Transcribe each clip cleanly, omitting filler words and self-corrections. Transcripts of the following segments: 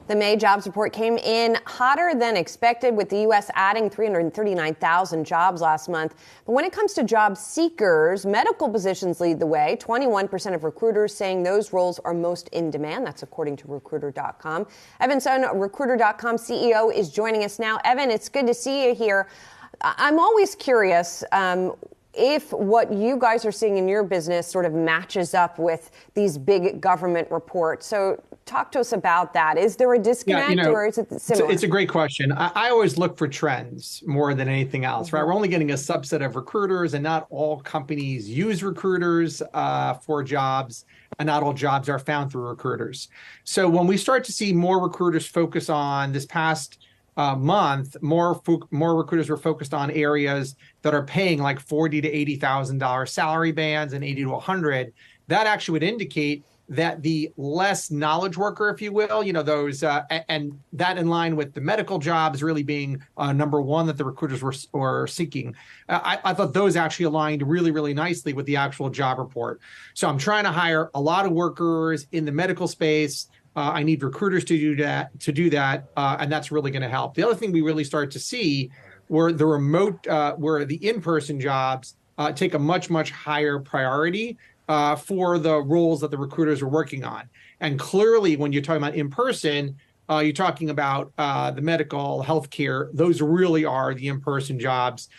The May jobs report came in hotter than expected, with the U.S. adding 339,000 jobs last month. But when it comes to job seekers, medical positions lead the way. 21% of recruiters saying those roles are most in demand. That's according to Recruiter.com. Evan Sohn, Recruiter.com CEO, is joining us now. Evan, it's good to see you here. I'm always curious if what you guys are seeing in your business sort of matches up with these big government reports. So talk to us about that. Is there a disconnect, or is it similar? It's a great question. I always look for trends more than anything else, right? We're only getting a subset of recruiters, and not all companies use recruiters for jobs, and not all jobs are found through recruiters. So when we start to see more recruiters focus on this past month, more recruiters were focused on areas that are paying like $40,000 to $80,000 salary bands and 80 to 100. That actually would indicate that the less knowledge worker, if you will, those and that in line with the medical jobs really being number one that the recruiters were seeking. I thought those actually aligned really, really nicely with the actual job report. So I'm trying to hire a lot of workers in the medical space. I need recruiters to do that, and that's really going to help. The other thing we really start to see were the remote, where the in-person jobs take a much, much higher priority for the roles that the recruiters are working on. And clearly, when you're talking about in-person, you're talking about the medical, healthcare. Those really are the in-person jobs,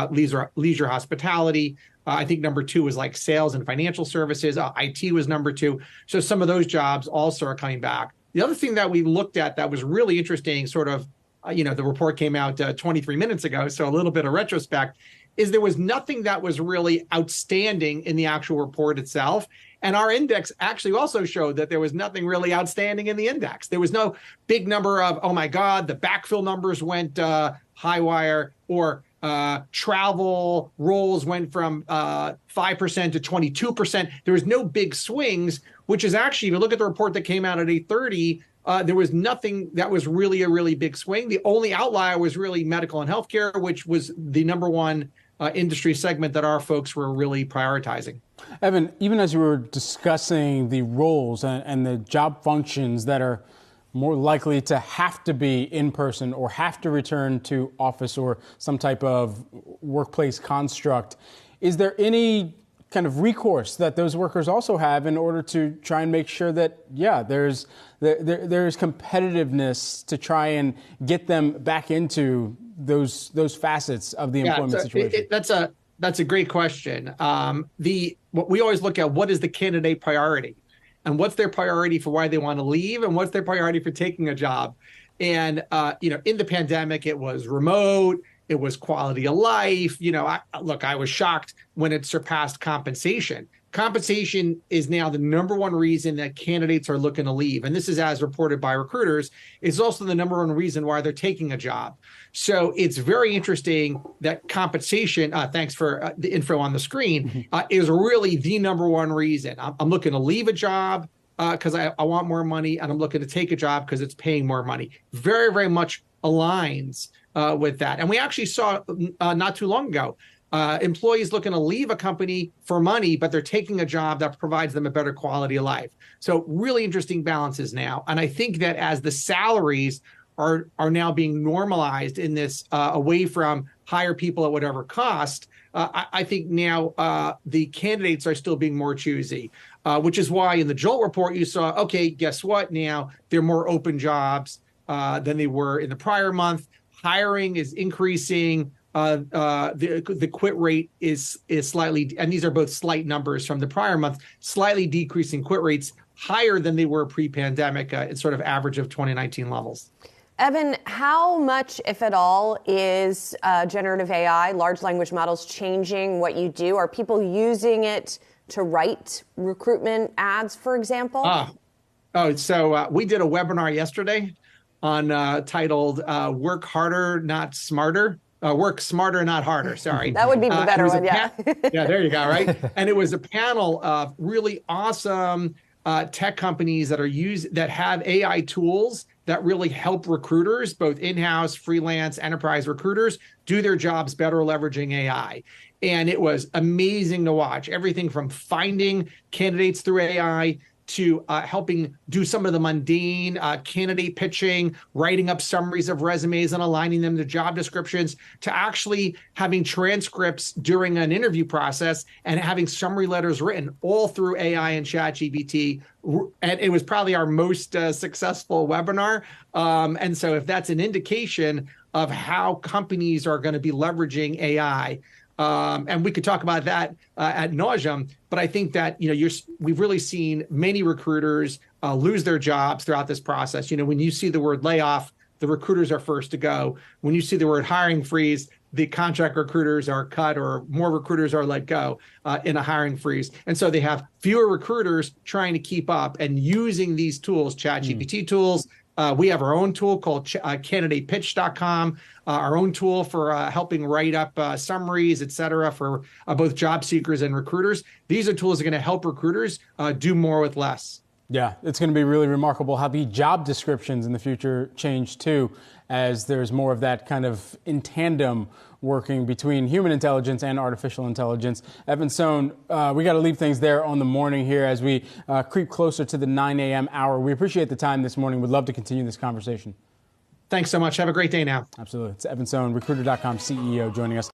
leisure hospitality. I think number two was like sales and financial services. IT was number two. So some of those jobs also are coming back. The other thing that we looked at that was really interesting, sort of, the report came out 23 minutes ago, so a little bit of retrospect, is there was nothing that was really outstanding in the actual report itself. And our index actually also showed that there was nothing really outstanding in the index. There was no big number of, oh my God, the backfill numbers went high wire, or travel roles went from 5% to 22%. There was no big swings, which is actually, if you look at the report that came out at 8:30, there was nothing that was really a really big swing. The only outlier was really medical and healthcare, which was the number one industry segment that our folks were really prioritizing. Evan, even as you were discussing the roles and the job functions that are more likely to have to be in person or have to return to office or some type of workplace construct, is there any kind of recourse that those workers also have in order to try and make sure that, there's competitiveness to try and get them back into those facets of the employment situation? That's a great question. What we always look at, what is the candidate priority? And what's their priority for why they want to leave, and what's their priority for taking a job? And, in the pandemic, it was remote, it was quality of life. I was shocked when it surpassed compensation. Compensation is now the number one reason that candidates are looking to leave. And this is as reported by recruiters. It's also the number one reason why they're taking a job. So it's very interesting that compensation, thanks for the info on the screen, is really the number one reason. I'm looking to leave a job because I want more money, and I'm looking to take a job because it's paying more money. Very, very much aligns with that. And we actually saw not too long ago, employees looking to leave a company for money, but they're taking a job that provides them a better quality of life. So really interesting balances now. And I think that as the salaries are now being normalized in this away from hire people at whatever cost, I think now the candidates are still being more choosy, which is why in the JOLT report you saw, okay, guess what? Now there are more open jobs than they were in the prior month. Hiring is increasing. The quit rate is slightly, and these are both slight numbers from the prior month, slightly decreasing quit rates, higher than they were pre-pandemic, at sort of average of 2019 levels. Evan, how much, if at all, is generative AI, large language models, changing what you do? Are people using it to write recruitment ads, for example? So we did a webinar yesterday on titled Work Harder, Not Smarter. Work Smarter, Not Harder. Sorry. That would be the better one, yeah. Yeah, there you go, right? And it was a panel of really awesome tech companies that have AI tools that really help recruiters, both in-house, freelance, enterprise recruiters, do their jobs better leveraging AI. And it was amazing to watch. Everything from finding candidates through AI to helping do some of the mundane candidate pitching, writing up summaries of resumes and aligning them to job descriptions, to actually having transcripts during an interview process and having summary letters written all through AI and ChatGPT. And it was probably our most successful webinar. And so if that's an indication of how companies are going to be leveraging AI, and we could talk about that ad nauseum, but I think that we've really seen many recruiters lose their jobs throughout this process. When you see the word layoff, the recruiters are first to go. When you see the word hiring freeze, the contract recruiters are cut, or more recruiters are let go in a hiring freeze. And so they have fewer recruiters trying to keep up and using these tools, ChatGPT tools. We have our own tool called candidatepitch.com, our own tool for helping write up summaries, et cetera, for both job seekers and recruiters. These are tools that are going to help recruiters do more with less. Yeah, it's going to be really remarkable how the job descriptions in the future change too, as there's more of that kind of in tandem working between human intelligence and artificial intelligence. Evan Sohn, we got to leave things there on the morning here as we creep closer to the 9 a.m. hour. We appreciate the time this morning. We'd love to continue this conversation. Thanks so much. Have a great day now. Absolutely. It's Evan Sohn, Recruiter.com CEO, joining us.